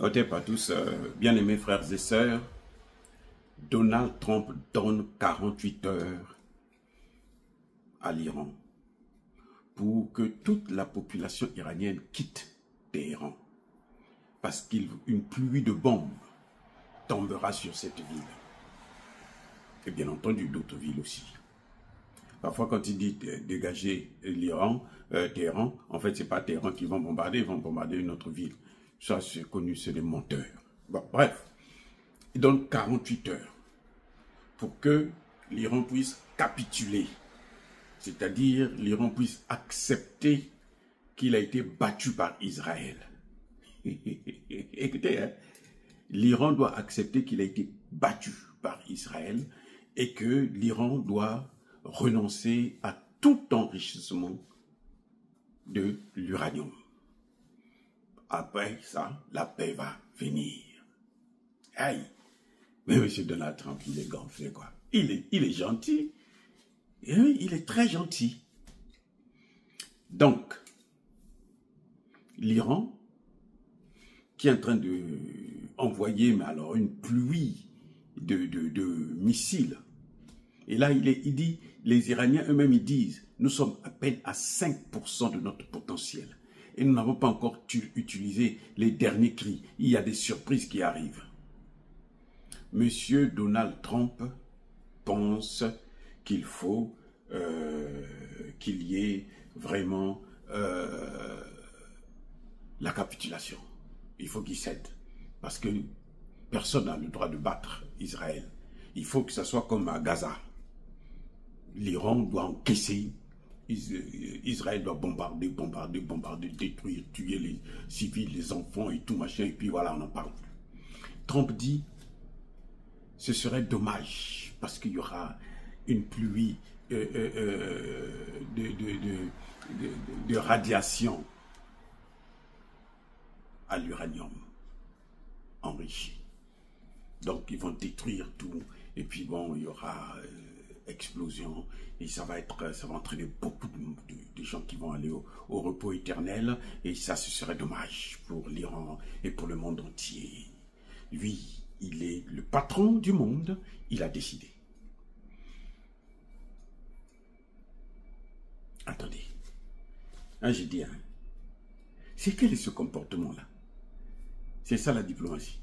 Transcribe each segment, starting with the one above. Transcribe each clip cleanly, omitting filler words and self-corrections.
Hotep à tous, bien-aimés frères et sœurs, Donald Trump donne 48 heures à l'Iran pour que toute la population iranienne quitte Téhéran. Parce qu'une pluie de bombes tombera sur cette ville. Et bien entendu, d'autres villes aussi. Parfois, quand il dit dégager l'Iran, Téhéran, en fait, c'est pas Téhéran qu'ils vont bombarder, ils vont bombarder une autre ville. Ça, c'est connu, c'est des menteurs. Bon, bref, il donne 48 heures pour que l'Iran puisse capituler. C'est-à-dire, l'Iran puisse accepter qu'il a été battu par Israël. Écoutez, hein, l'Iran doit accepter qu'il a été battu par Israël et que l'Iran doit renoncer à tout enrichissement de l'uranium. Après ça, la paix va venir. Aïe! Mais M. Donald Trump, il est gonflé, quoi. Il est gentil. Et oui, il est très gentil. Donc, l'Iran, qui est en train d'envoyer, mais alors, une pluie de missiles. Et là, il dit, les Iraniens eux-mêmes, ils disent, nous sommes à peine à 5% de notre potentiel. Et nous n'avons pas encore utilisé les derniers cris. Il y a des surprises qui arrivent. Monsieur Donald Trump pense qu'il faut qu'il y ait vraiment la capitulation. Il faut qu'il cède. Parce que personne n'a le droit de battre Israël. Il faut que ce soit comme à Gaza. L'Iran doit encaisser. Israël doit bombarder, détruire, tuer les civils, les enfants et tout machin, et puis voilà, on en parle. Trump dit, ce serait dommage, parce qu'il y aura une pluie de radiation à l'uranium enrichi. Donc ils vont détruire tout, et puis bon, il y aura explosion, et ça va entraîner beaucoup de gens qui vont aller au repos éternel, et ça, ce serait dommage pour l'Iran et pour le monde entier. Lui, il est le patron du monde, il a décidé. Attendez, hein, j'ai dit, hein, c'est quel est ce comportement-là? C'est ça la diplomatie.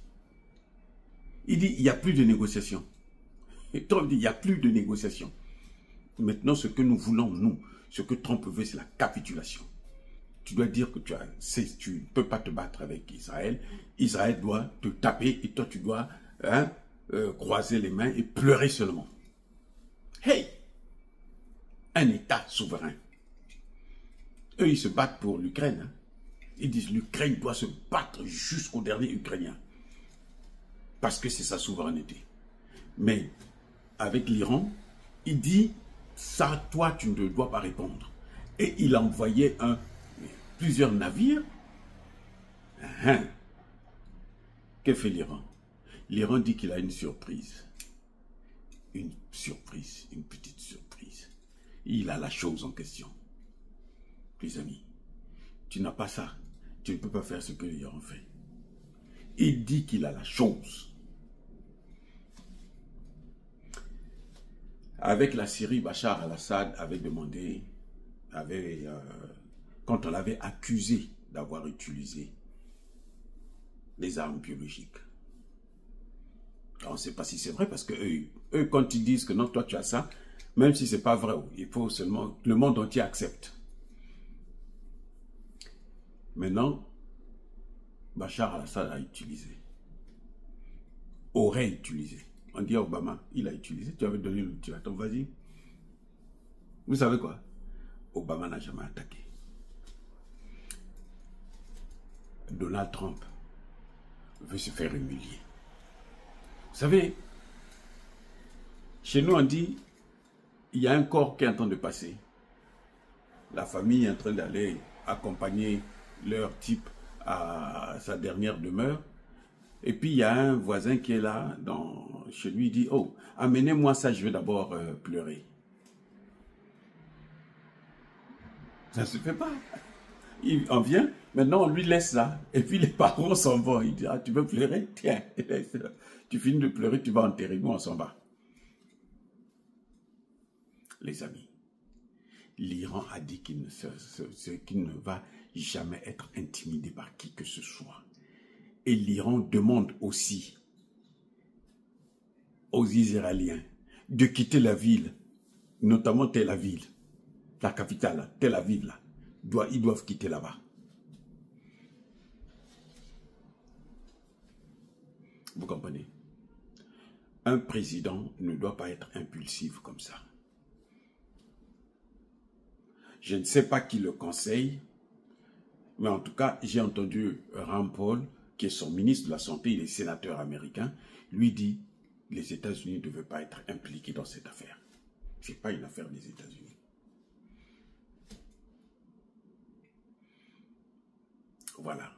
Il dit, il n'y a plus de négociation. Et Trump dit, il n'y a plus de négociation. Maintenant, ce que nous voulons, nous, ce que Trump veut, c'est la capitulation. Tu dois dire que tu ne peux pas te battre avec Israël. Israël doit te taper et toi, tu dois croiser les mains et pleurer seulement. Hey! Un État souverain. Eux, ils se battent pour l'Ukraine. Hein. Ils disent l'Ukraine doit se battre jusqu'au dernier Ukrainien. Parce que c'est sa souveraineté. Mais avec l'Iran, il dit, ça, toi, tu ne dois pas répondre. Et il envoyait plusieurs navires. Que fait l'Iran? L'Iran dit qu'il a une surprise. Une surprise, une petite surprise. Il a la chose en question. Les amis, tu n'as pas ça. Tu ne peux pas faire ce que l'Iran fait. Il dit qu'il a la chose. Avec la Syrie, Bachar al-Assad avait demandé, quand on l'avait accusé d'avoir utilisé les armes biologiques. On ne sait pas si c'est vrai, parce que eux, quand ils disent que non, toi tu as ça, même si ce n'est pas vrai, il faut seulement que le monde entier accepte. Maintenant, Bachar al-Assad a utilisé, aurait utilisé. On dit à Obama, il a utilisé, tu avais donné l'ultimatum, vas-y. Vous savez quoi? Obama n'a jamais attaqué. Donald Trump veut se faire humilier. Vous savez, chez nous on dit, il y a un corps qui est en train de passer. La famille est en train d'aller accompagner leur type à sa dernière demeure. Et puis, il y a un voisin qui est là, chez lui, il dit, oh, amenez-moi ça, je vais d'abord pleurer. Ça ne se fait pas. il en vient, maintenant on lui laisse ça, et puis les parents s'en vont. Il dit, ah, tu veux pleurer? Tiens, tu finis de pleurer, tu vas enterrer, nous on s'en va. Les amis, l'Iran a dit qu'il ne va jamais être intimidé par qui que ce soit. Et l'Iran demande aussi aux Israéliens de quitter la ville, notamment Tel Aviv, la capitale, Tel Aviv, là. Ils doivent quitter là-bas. Vous comprenez? Un président ne doit pas être impulsif comme ça. Je ne sais pas qui le conseille, mais en tout cas, j'ai entendu Rand Paul, qui est son ministre de la Santé, il est sénateur américain, lui dit les États-Unis ne devaient pas être impliqués dans cette affaire. Ce n'est pas une affaire des États-Unis. Voilà.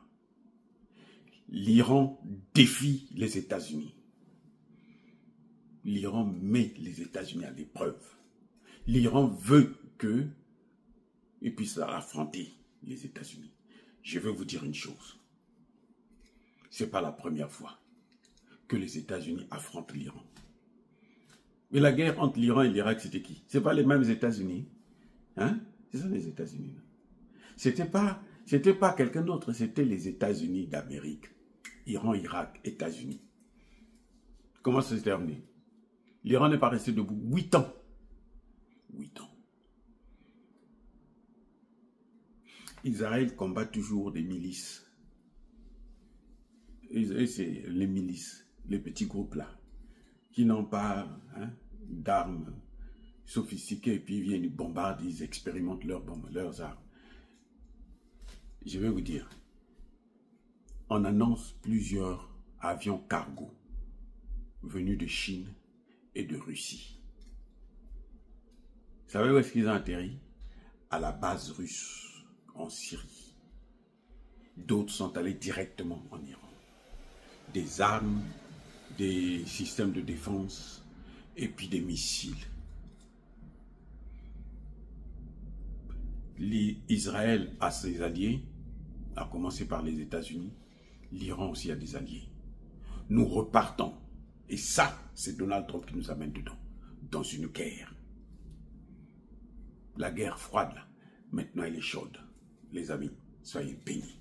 L'Iran défie les États-Unis. L'Iran met les États-Unis à l'épreuve. L'Iran veut qu'ils puissent affronter les États-Unis. Je vais vous dire une chose. Ce n'est pas la première fois que les États-Unis affrontent l'Iran. Mais la guerre entre l'Iran et l'Irak, c'était qui? Ce n'est pas les mêmes États-Unis. Hein? C'est ça les États-Unis. C'était pas quelqu'un d'autre, c'était les États-Unis d'Amérique. Iran, Irak, États-Unis. Comment ça s'est terminé? L'Iran n'est pas resté debout 8 ans. 8 ans. Israël combat toujours des milices. Et c'est les milices, les petits groupes là, qui n'ont pas d'armes sophistiquées, et puis ils viennent, ils bombardent, ils expérimentent leurs armes. Je vais vous dire, on annonce plusieurs avions cargo venus de Chine et de Russie. Vous savez où est-ce qu'ils ont atterri? À la base russe, en Syrie. D'autres sont allés directement en Iran. Des armes, des systèmes de défense et puis des missiles. Israël a ses alliés, à commencer par les États-Unis. L'Iran aussi a des alliés. Nous repartons. Et ça, c'est Donald Trump qui nous amène dedans. Dans une guerre. La guerre froide, là, maintenant elle est chaude. Les amis, soyez bénis.